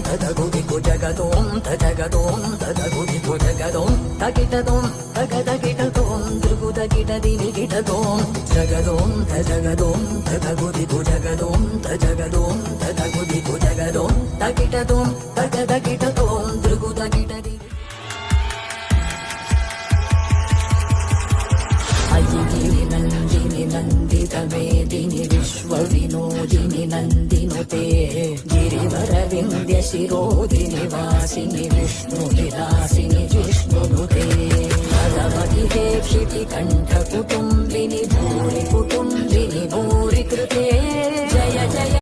తదగుదికు జగదోం తజగదోం తదగుదికు జగదోం తకిటదోం తగదకిటదోం దృగుదకిట దినికిటదోం జగదోం తజగదోం తదగుదికు జగదోం తజగదోం తదగుదికు జగదోం తకిటదోం తగదకిటదోం దృగుదకిట అయ్యిగిరి నందిని నందిత మేదిని విశ్వ వినోదిని నందినుతే గిరివర వింధ్య శిరోదిని వాసిని విష్ణు విలాసిని జిష్ణునుతే భగవతి దేక్షితి కంఠ కుటుంబిని భూరి కుటుంబిని భూరి కృతే జయ జయ